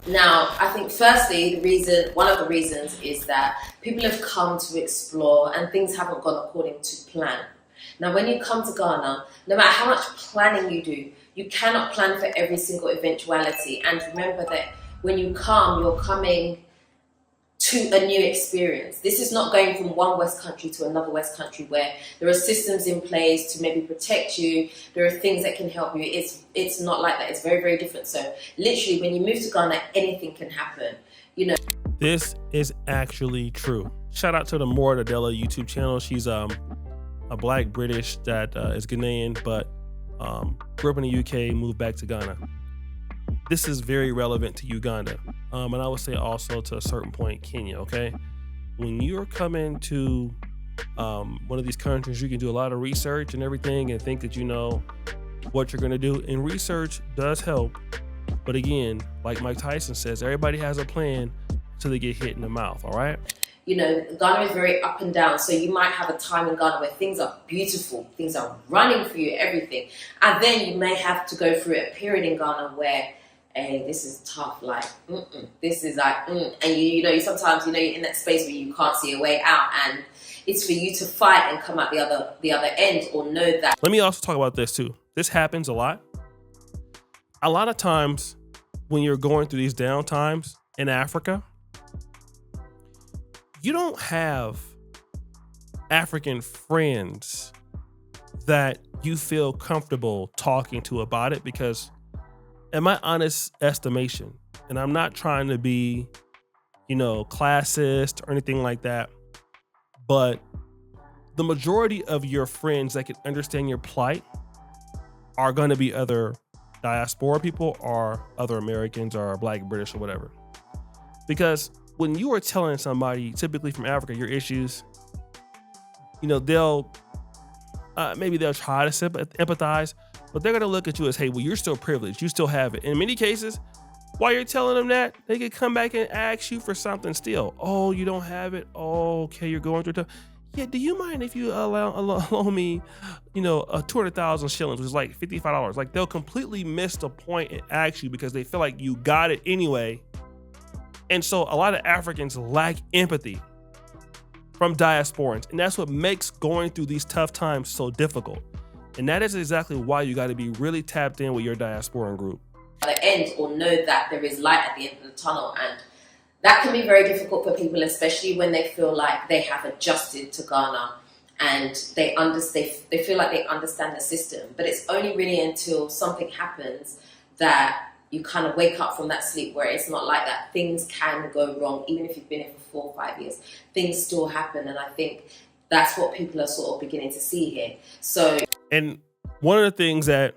Now, I think firstly, one of the reasons is that people have come to explore and things haven't gone according to plan. Now, when you come to Ghana, no matter how much planning you do, you cannot plan for every single eventuality. And remember that when you come, you're coming to a new experience. This is not going from one West country to another West country where there are systems in place to maybe protect you. There are things that can help you. It's not like that. It's very, very different. So literally when you move to Ghana, anything can happen, you know. This is actually true. Shout out to the More Adela YouTube channel. She's a Black British that is Ghanaian, but grew up in the UK, moved back to Ghana. This is very relevant to Uganda. And I would say also to a certain point, Kenya, okay? When you're coming to one of these countries, you can do a lot of research and everything and think that you know what you're gonna do. And research does help. But again, like Mike Tyson says, everybody has a plan until they get hit in the mouth, all right? You know, Ghana is very up and down. So you might have a time in Ghana where things are beautiful, things are running for you, everything. And then you may have to go through a period in Ghana where, hey, this is tough, like, this is like, and you know, sometimes, you know, you're in that space where you can't see a way out, and it's for you to fight and come out the other end, or know that. Let me also talk about this too. This happens a lot. A lot of times when you're going through these down times in Africa, you don't have African friends that you feel comfortable talking to about it, because in my honest estimation, and I'm not trying to be, you know, classist or anything like that, but the majority of your friends that can understand your plight are going to be other diaspora people or other Americans or Black, British or whatever. Because when you are telling somebody, typically from Africa, your issues, you know, they'll try to empathize, but they're going to look at you as, hey, well, you're still privileged. You still have it. In many cases, while you're telling them that, they could come back and ask you for something still. Oh, you don't have it? Oh, okay, you're going through it. Yeah, do you mind if you allow me, you know, 200,000 shillings, which is like $55? Like, they'll completely miss the point and ask you because they feel like you got it anyway. And so a lot of Africans lack empathy from diasporans. And that's what makes going through these tough times so difficult. And that is exactly why you got to be really tapped in with your diasporan group. At the end, or know that there is light at the end of the tunnel. And that can be very difficult for people, especially when they feel like they have adjusted to Ghana and they feel like they understand the system. But it's only really until something happens that you kind of wake up from that sleep, where it's not like that. Things can go wrong, even if you've been here for 4 or 5 years. Things still happen, and I think that's what people are sort of beginning to see here. So, and one of the things that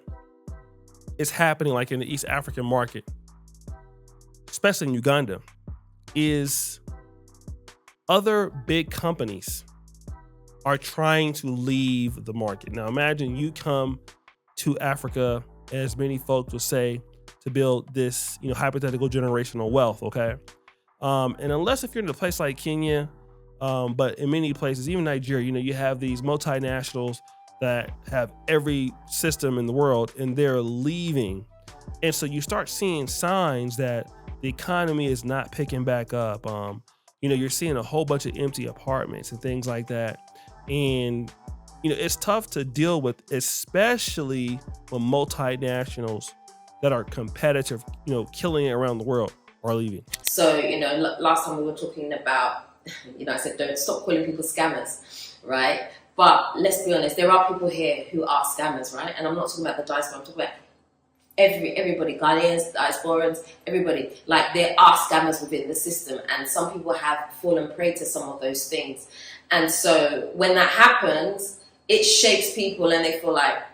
is happening, like in the East African market, especially in Uganda, is other big companies are trying to leave the market. Now, imagine you come to Africa, as many folks would say, to build this, you know, hypothetical generational wealth, okay? And unless if you're in a place like Kenya, but in many places, even Nigeria, you know, you have these multinationals that have every system in the world and they're leaving. And so you start seeing signs that the economy is not picking back up. You know, you're seeing a whole bunch of empty apartments and things like that. And, you know, it's tough to deal with, especially when multinationals that are competitive, you know, killing it around the world are leaving. So, you know, last time we were talking about, you know, I said, don't stop calling people scammers, right? But let's be honest, there are people here who are scammers, right? And I'm not talking about the diaspora, I'm talking about everybody, Ghanaians, diasporans, everybody. Like, there are scammers within the system, and some people have fallen prey to some of those things. And so when that happens, it shakes people and they feel like,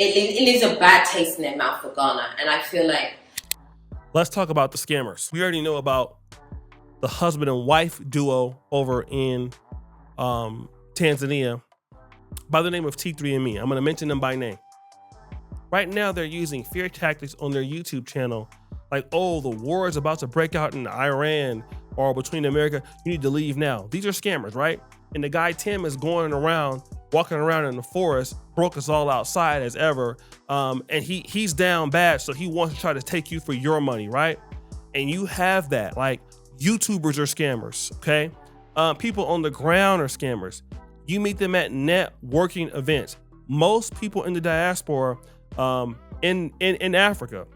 it leaves a bad taste in their mouth for Ghana. And I feel like... Let's talk about the scammers. We already know about the husband and wife duo over in Tanzania by the name of T3andMe. I'm going to mention them by name. Right now, they're using fear tactics on their YouTube channel. Like, oh, the war is about to break out in Iran or between America. You need to leave now. These are scammers, right? And the guy, Tim, is going around, walking around in the forest, broke us all outside as ever. And he's down bad, so he wants to try to take you for your money, right? and you have that, like YouTubers are scammers, okay? People on the ground are scammers. You meet them at networking events. Most people in the diaspora in Africa,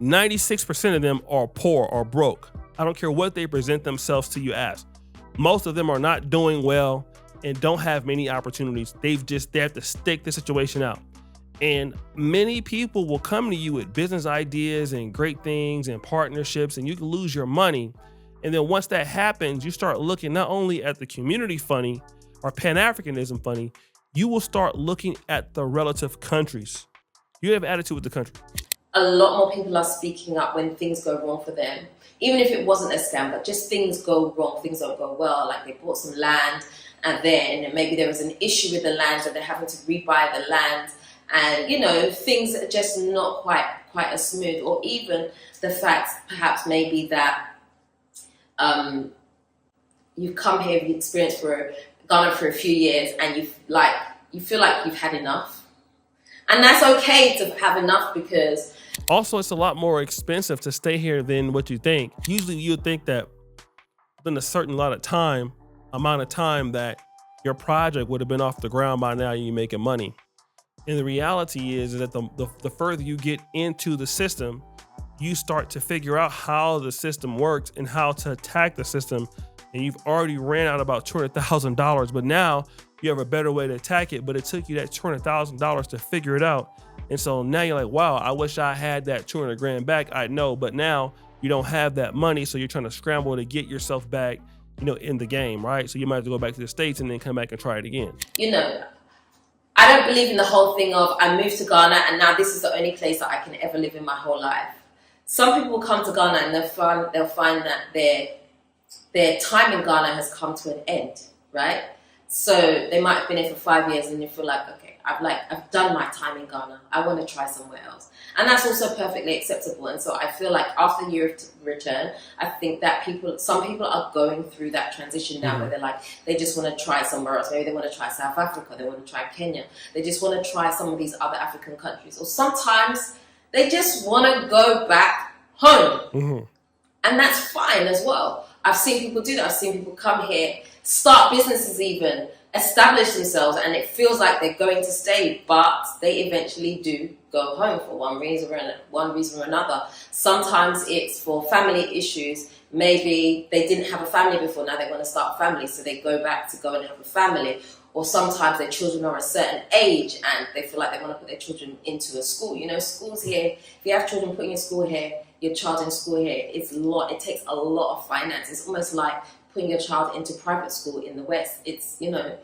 96% of them are poor or broke. I don't care what they present themselves to you as. Most of them are not doing well and don't have many opportunities. They have to stick the situation out. And many people will come to you with business ideas and great things and partnerships, and you can lose your money. And then once that happens, you start looking not only at the community funny or Pan-Africanism funny, you will start looking at the relative countries. You have attitude with the country. A lot more people are speaking up when things go wrong for them. Even if it wasn't a scam, but just things go wrong, things don't go well, like they bought some land and then maybe there was an issue with the land and they're having to rebuy the land. And, you know, things are just not quite as smooth. Or even the fact, perhaps maybe that you've come here, you've experienced for Ghana for a few years, and you feel like you've had enough. And that's okay to have enough, because also it's a lot more expensive to stay here than what you think. Usually you would think that within a certain amount of time that your project would have been off the ground by now and you're making money. And the reality is that the further you get into the system, you start to figure out how the system works and how to attack the system. And you've already ran out about $200,000, but now you have a better way to attack it. But it took you that $200,000 to figure it out. And so now you're like, wow, I wish I had that 200 grand back. I know, but now you don't have that money. So you're trying to scramble to get yourself back, you know, in the game, right? So you might have to go back to the States and then come back and try it again. You know, I don't believe in the whole thing of I moved to Ghana and now this is the only place that I can ever live in my whole life. Some people will come to Ghana and they'll find that their time in Ghana has come to an end, right? So they might have been here for 5 years and you feel like, okay, I've done my time in Ghana. I want to try somewhere else. And that's also perfectly acceptable. And so I feel like after your return, I think that some people are going through that transition now where they're like, they just want to try somewhere else. Maybe they want to try South Africa. They want to try Kenya. They just want to try some of these other African countries. Or sometimes they just want to go back home. Mm-hmm. And that's fine as well. I've seen people do that. I've seen people come here, start businesses even, establish themselves, and it feels like they're going to stay, but they eventually do go home for one reason or another. Sometimes it's for family issues. Maybe they didn't have a family before, now they want to start a family, so they go back to go and have a family. Or sometimes their children are a certain age and they feel like they want to put their children into a school. You know, schools here, if you have children putting your school here, your child in school here, it takes a lot of finance. It's almost like putting your child into private school in the West. It's, you know,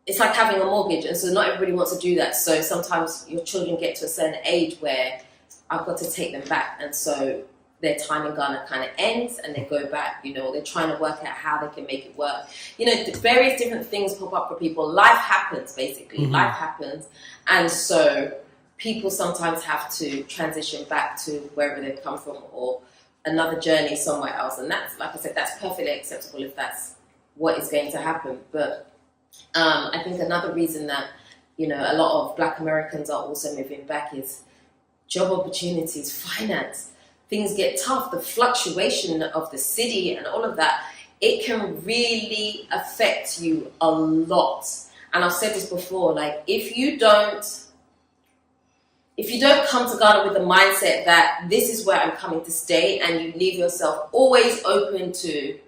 it's like having a mortgage. And so not everybody wants to do that. So sometimes your children get to a certain age where I've got to take them back. And so their time in Ghana kind of ends and they go back, you know, they're trying to work out how they can make it work. You know, various different things pop up for people. Life happens, basically. Life happens. And so people sometimes have to transition back to wherever they've come from or another journey somewhere else. And that's, like I said, that's perfectly acceptable if that's what is going to happen. But I think another reason that, you know, a lot of Black Americans are also moving back is job opportunities, finance. Things get tough, the fluctuation of the city and all of that, it can really affect you a lot. And I've said this before, like if you don't come to Ghana with the mindset that this is where I'm coming to stay, and you leave yourself always open to,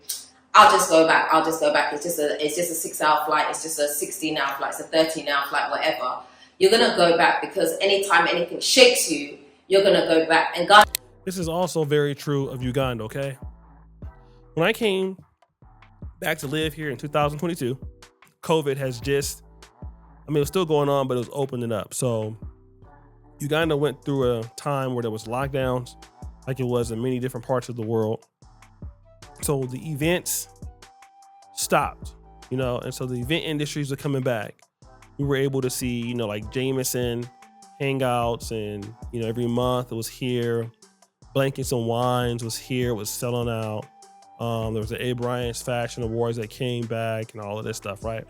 I'll just go back. It's just a 6-hour flight. It's just a 16-hour flight. It's a 13-hour flight, whatever. You're going to go back because anytime anything shakes you, you're going to go back. And Ghana. This is also very true of Uganda, okay? When I came back to live here in 2022, COVID has it was still going on, but it was opening up. So Uganda went through a time where there was lockdowns, like it was in many different parts of the world. So the events stopped, you know, and so the event industries are coming back. We were able to see, you know, like Jameson hangouts, and, you know, every month it was here. Blankets and Wines was here, was selling out. There was the A. Bryant's Fashion Awards that came back and all of this stuff, right?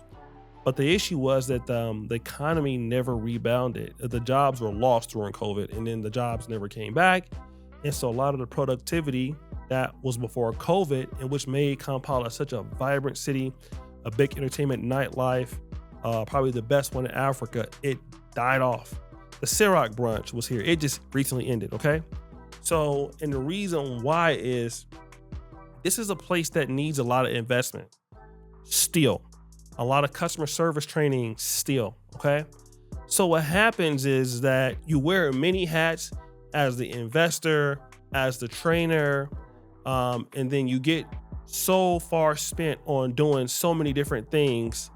But the issue was that the economy never rebounded. The jobs were lost during COVID, and then the jobs never came back. And so a lot of the productivity that was before COVID, and which made Kampala such a vibrant city, a big entertainment nightlife, probably the best one in Africa, it died off. The Ciroc brunch was here. It just recently ended, okay? So, and the reason why is this is a place that needs a lot of investment still. A lot of customer service training still, okay? So what happens is that you wear many hats as the investor, as the trainer, and then you get so far spent on doing so many different things,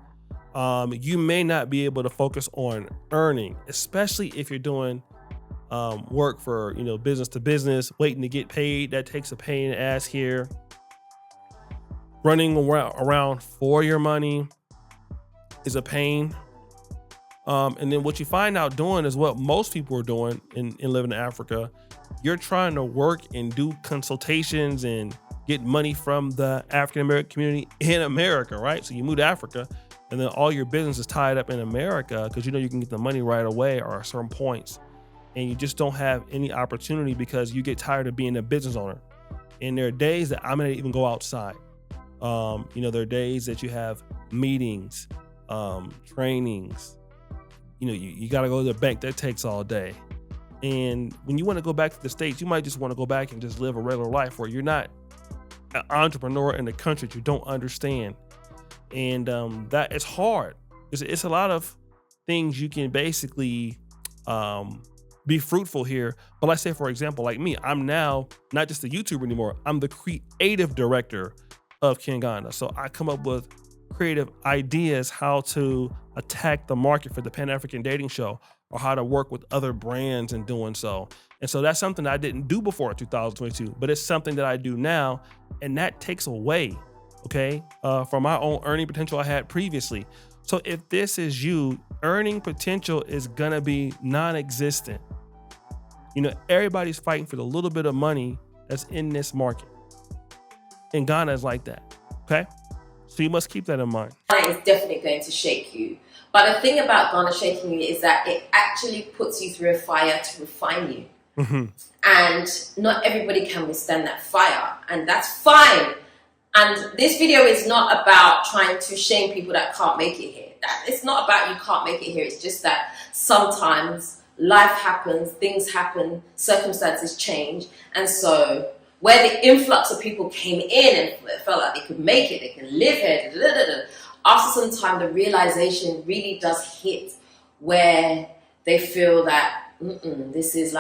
you may not be able to focus on earning, especially if you're doing work for, business to business, waiting to get paid. That takes a pain in the ass here. Running around for your money is a pain. And then what you find out doing is what most people are doing in living in Africa. You're trying to work and do consultations and get money from the African American community in America, right? So you move to Africa and then all your business is tied up in America because you can get the money right away or at certain points. And you just don't have any opportunity because you get tired of being a business owner. And there are days that I'm gonna even go outside. There are days that you have meetings, trainings. You got to go to the bank. That takes all day. And when you want to go back to the States, you might just want to go back and just live a regular life where you're not an entrepreneur in a country that you don't understand. And that it's hard. It's a lot of things you can basically be fruitful here. But let's say, for example, like me, I'm now not just a YouTuber anymore. I'm the creative director of Uganda. So I come up with creative ideas how to attack the market for the Pan-African dating show or how to work with other brands in doing so. And so that's something that I didn't do before 2022, but it's something that I do now. And that takes away, from my own earning potential I had previously. So if this is you, earning potential is gonna be non-existent. Everybody's fighting for the little bit of money that's in this market. And Ghana is like that, okay? So you must keep that in mind. Ghana is definitely going to shake you. But the thing about Ghana shaking you is that it actually puts you through a fire to refine you. Mm-hmm. And not everybody can withstand that fire. And that's fine. And this video is not about trying to shame people that can't make it here. It's not about you can't make it here. It's just that sometimes life happens, things happen, circumstances change. And so where the influx of people came in and felt like they could make it, they can live here, after some time, the realization really does hit where they feel that this is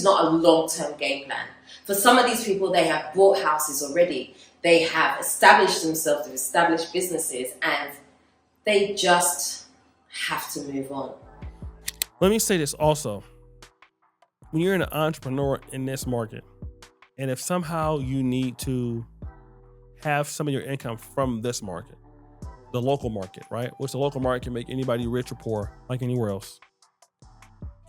not a long-term game plan. For some of these people, they have bought houses already. They have established themselves, they've established businesses, and they just have to move on. Let me say this also. When you're an entrepreneur in this market, and if somehow you need to have some of your income from this market, the local market, right? Which the local market can make anybody rich or poor like anywhere else.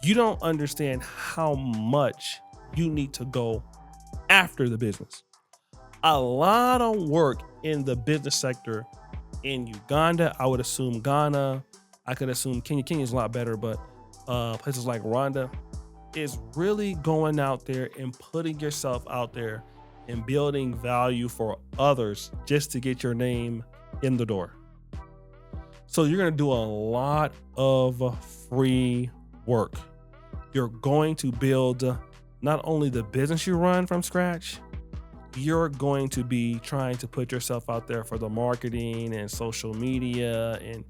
You don't understand how much you need to go after the business. A lot of work in the business sector in Uganda, I would assume Ghana, I could assume Kenya. Kenya's a lot better, but places like Rwanda is really going out there and putting yourself out there and building value for others just to get your name in the door. So you're going to do a lot of free work. You're going to build not only the business you run from scratch, you're going to be trying to put yourself out there for the marketing and social media and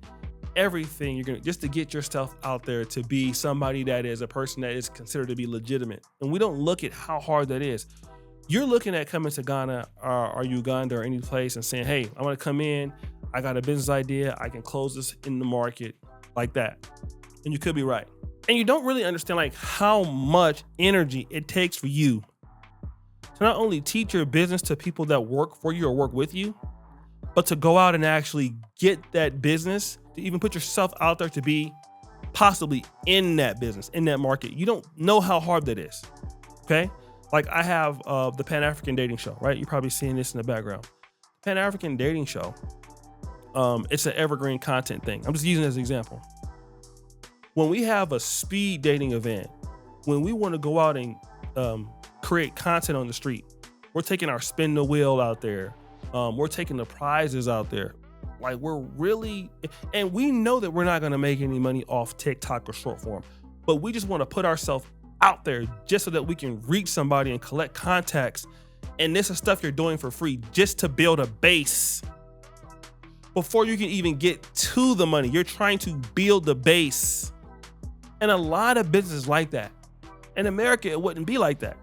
everything. You're going to just to get yourself out there to be somebody that is a person that is considered to be legitimate. And we don't look at how hard that is. You're looking at coming to Ghana or Uganda or any place and saying, hey, I want to come in. I got a business idea. I can close this in the market like that. And you could be right. And you don't really understand like how much energy it takes for you to not only teach your business to people that work for you or work with you, but to go out and actually get that business, to even put yourself out there to be possibly in that business, in that market. You don't know how hard that is, okay? Like I have the Pan-African dating show, right? You're probably seeing this in the background. Pan-African dating show, it's an evergreen content thing. I'm just using it as an example. When we have a speed dating event, when we want to go out and create content on the street. We're taking our spin the wheel out there. We're taking the prizes out there. Like we're really, and we know that we're not going to make any money off TikTok or short form, but we just want to put ourselves out there just so that we can reach somebody and collect contacts. And this is stuff you're doing for free just to build a base. Before you can even get to the money, you're trying to build the base. And a lot of businesses like that. In America, it wouldn't be like that.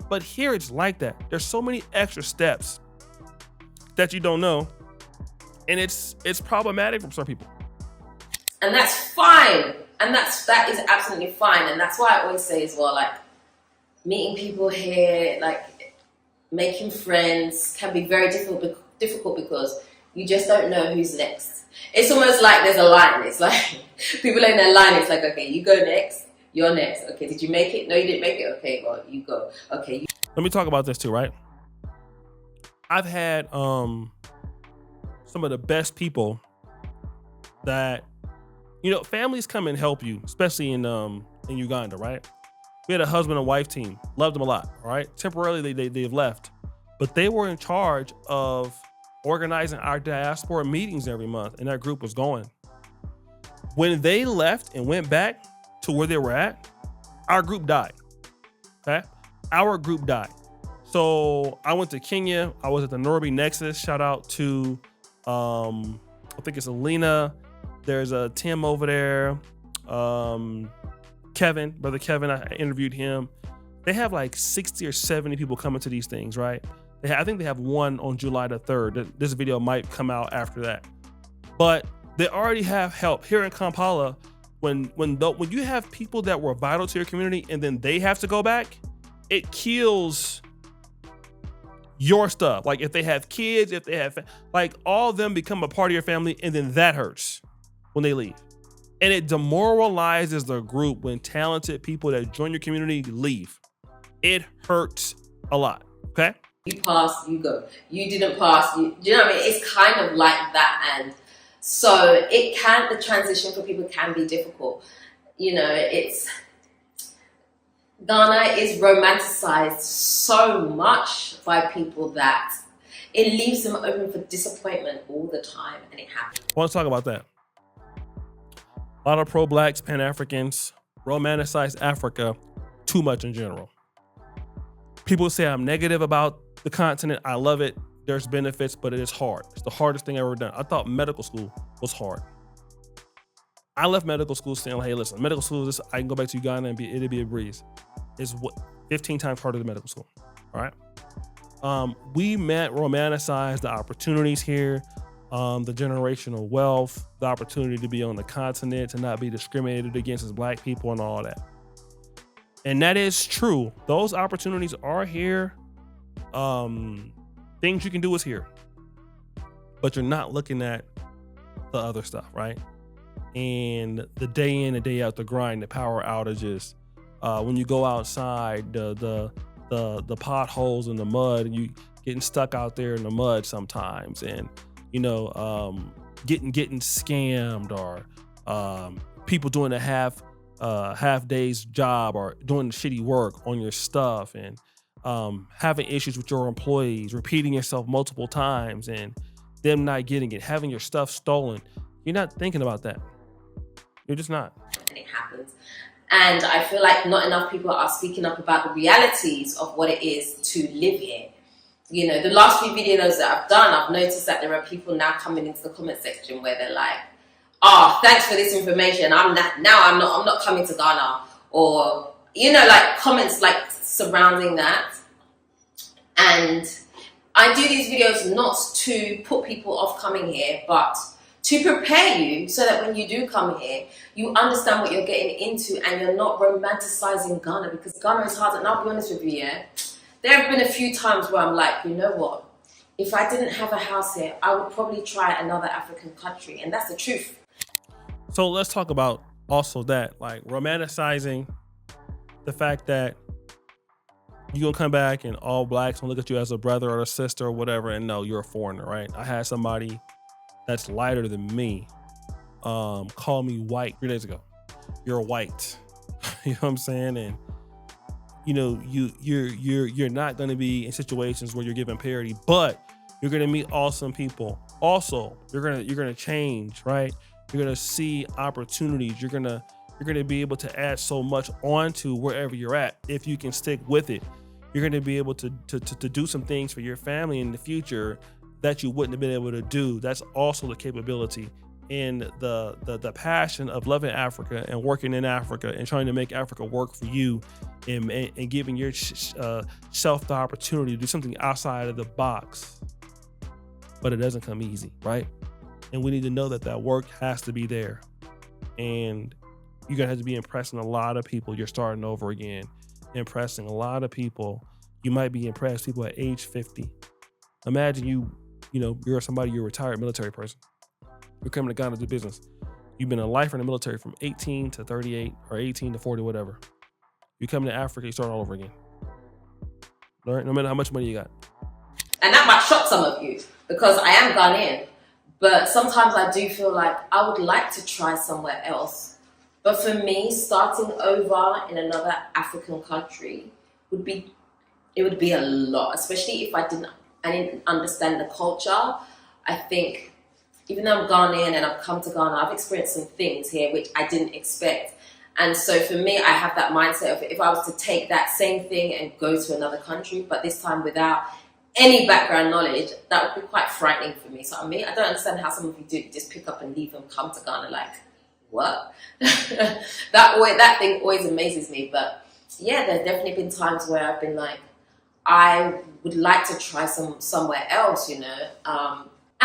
But here it's like that. There's so many extra steps that you don't know. And it's problematic for some people. And that's fine. And that is absolutely fine. And that's why I always say as well, like meeting people here, like making friends can be very difficult because you just don't know who's next. It's almost like there's a line. It's like people in their line. It's like, okay, you go next. You're next. Okay, did you make it? No, you didn't make it. Okay, well, you go. Okay. Let me talk about this too, right? I've had some of the best people that, families come and help you, especially in Uganda, right? We had a husband and wife team. Loved them a lot, all right? Temporarily, they've left. But they were in charge of organizing our diaspora meetings every month, and that group was going. When they left and went back to where they were at, our group died, okay? Our group died. So I went to Kenya. I was at the Nairobi Nexus. Shout out to, I think it's Alina. There's a Tim over there. Kevin, brother Kevin, I interviewed him. They have like 60 or 70 people coming to these things, right? I think they have one on July the 3rd. This video might come out after that. But they already have help here in Kampala. When you have people that were vital to your community and then they have to go back, it kills your stuff. Like if they have kids, if they have, like all of them become a part of your family, and then that hurts when they leave. And it demoralizes the group when talented people that join your community leave. It hurts a lot, okay? You pass, you go. You didn't pass, do you know what I mean? It's kind of like that. And so the transition for people can be difficult. Ghana is romanticized so much by people that it leaves them open for disappointment all the time, and it happens. I want to talk about that. A lot of pro-blacks, Pan-Africans, romanticize Africa too much in general. People say I'm negative about the continent. I love it. There's benefits, but it is hard. It's the hardest thing I've ever done. I thought medical school was hard. I left medical school saying, hey, listen, medical school, I can go back to Uganda and it'll be a breeze. It's 15 times harder than medical school, all right? We romanticize the opportunities here, the generational wealth, the opportunity to be on the continent, to not be discriminated against as black people and all that. And that is true. Those opportunities are here. Things you can do is here. But you're not looking at the other stuff, right? And the day in and day out, the grind, the power outages. When you go outside, the potholes in the mud, and you getting stuck out there in the mud sometimes, and getting scammed, or people doing a half day's job or doing shitty work on your stuff, and having issues with your employees, repeating yourself multiple times, and them not getting it, having your stuff stolen. You're not thinking about that. You're just not. And it happens. And I feel like not enough people are speaking up about the realities of what it is to live here. The last few videos that I've done, I've noticed that there are people now coming into the comment section where they're like, oh, thanks for this information. I'm not coming to Ghana. Or, like comments like surrounding that. And I do these videos not to put people off coming here, but to prepare you so that when you do come here, you understand what you're getting into and you're not romanticizing Ghana, because Ghana is hard. And I'll be honest with you, yeah, there have been a few times where I'm like, you know what? If I didn't have a house here, I would probably try another African country. And that's the truth. So let's talk about also that, like romanticizing the fact that you're going to come back and all blacks will look at you as a brother or a sister or whatever, and no, you're a foreigner, right? I had somebody that's lighter than me call me white 3 days ago. You're white. You know what I'm saying? And you're not going to be in situations where you're given parity, but you're going to meet awesome people. Also, you're going to change, right? You're going to see opportunities. You're going to be able to add so much onto wherever you're at if you can stick with it. You're going to be able to do some things for your family in the future that you wouldn't have been able to do. That's also the capability and the passion of loving Africa and working in Africa and trying to make Africa work for you and giving yourself the opportunity to do something outside of the box. But it doesn't come easy, right? And we need to know that work has to be there. And you're going to have to be impressing a lot of people. You're starting over again, impressing a lot of people. You might be impressed people at age 50. Imagine you're you're a retired military person. You're coming to Ghana to do business. You've been a lifer in the military from 18 to 38 or 18 to 40, whatever. You come to Africa, you start all over again. All right, no matter how much money you got. And that might shock some of you because I am Ghanaian, but sometimes I do feel like I would like to try somewhere else. But for me, starting over in another African country would be a lot, especially if I didn't understand the culture. I think even though I'm Ghanaian and I've come to Ghana, I've experienced some things here which I didn't expect. And so for me, I have that mindset of if I was to take that same thing and go to another country, but this time without any background knowledge, that would be quite frightening for me. So I don't understand how some of you do just pick up and leave and come to Ghana like, what? that thing always amazes me. But yeah, there's definitely been times where I've been like, I would like to try somewhere else, and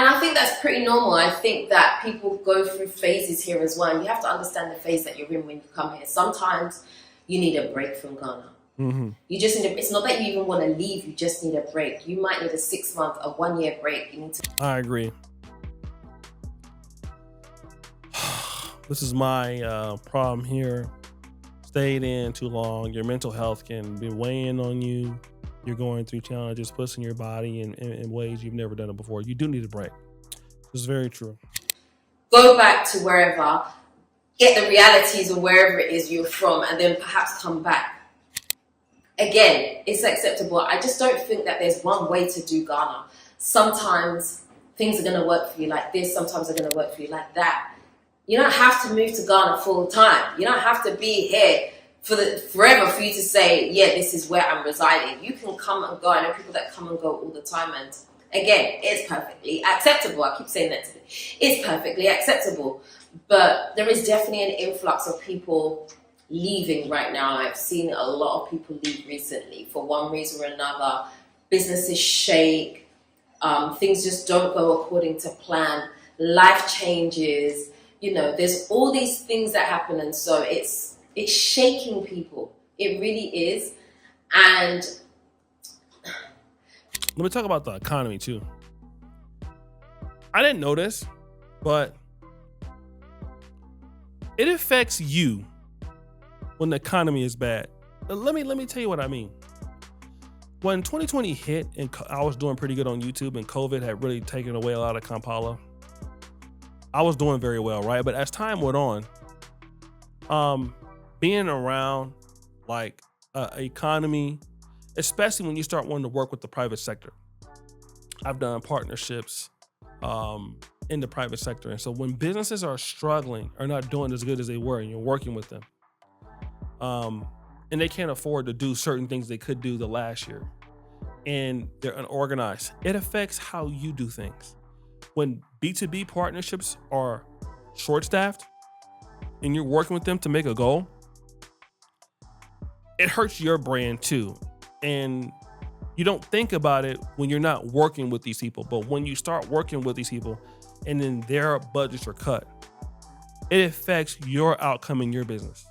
I think that's pretty normal. I think that people go through phases here as well. And you have to understand the phase that you're in when you come here. Sometimes you need a break from Ghana. Mm-hmm. You just need it's not that you even want to leave, you just need a break. You might need a 6-month, a 1-year break. You need to. I agree. This is my problem here. Stayed in too long. Your mental health can be weighing on you. You're going through challenges, pushing your body in ways you've never done it before. You do need a break. This is very true. Go back to wherever, get the realities of wherever it is you're from, and then perhaps come back. Again, it's acceptable. I just don't think that there's one way to do Ghana. Sometimes things are going to work for you like this. Sometimes they're going to work for you like that. You don't have to move to Ghana full time. You don't have to be here forever for you to say, yeah, this is where I'm residing. You can come and go. I know people that come and go all the time, and again, it's perfectly acceptable. I keep saying that today. It's perfectly acceptable. But there is definitely an influx of people leaving right now. I've seen a lot of people leave recently for one reason or another. Businesses shake. Things just don't go according to plan. Life changes. There's all these things that happen, and so it's shaking people. It really is. And let me talk about the economy too. I didn't know this, but it affects you when the economy is bad. Let me tell you what I mean. When 2020 hit and I was doing pretty good on YouTube and COVID had really taken away a lot of Kampala, I was doing very well, right? But as time went on, being around like economy, especially when you start wanting to work with the private sector. I've done partnerships in the private sector. And so when businesses are struggling or not doing as good as they were and you're working with them, and they can't afford to do certain things they could do the last year, and they're unorganized, it affects how you do things. When B2B partnerships are short-staffed and you're working with them to make a goal, it hurts your brand too. And you don't think about it when you're not working with these people. But when you start working with these people and then their budgets are cut, it affects your outcome in your business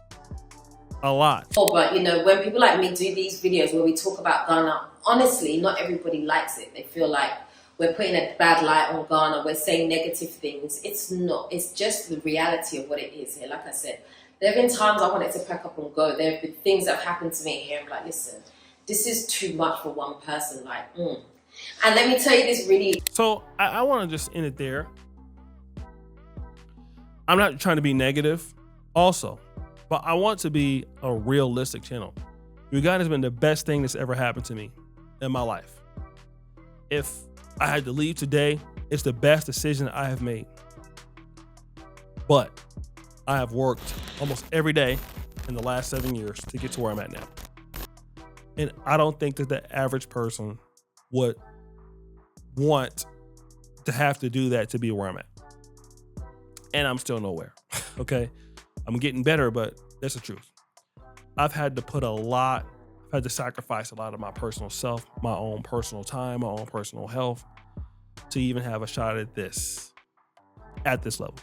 a lot. Oh, but when people like me do these videos where we talk about Ghana, honestly, not everybody likes it. They feel like we're putting a bad light on Ghana. We're saying negative things. It's not. It's just the reality of what it is here. Like I said, there have been times I wanted to pack up and go. There have been things that have happened to me here. I'm like, listen, this is too much for one person. And let me tell you this really. So I want to just end it there. I'm not trying to be negative also, but I want to be a realistic channel. Uganda's been the best thing that's ever happened to me in my life. If I had to leave today, it's the best decision I have made. But I have worked almost every day in the last 7 years to get to where I'm at now. And I don't think that the average person would want to have to do that to be where I'm at. And I'm still nowhere, okay? I'm getting better, but that's the truth. I've had to sacrifice a lot of my personal self, my own personal time, my own personal health to even have a shot at this level.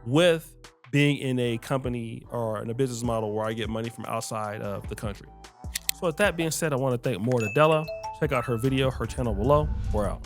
With being in a company or in a business model where I get money from outside of the country. So with that being said, I want to thank More Nadella. Check out her video, her channel below. We're out.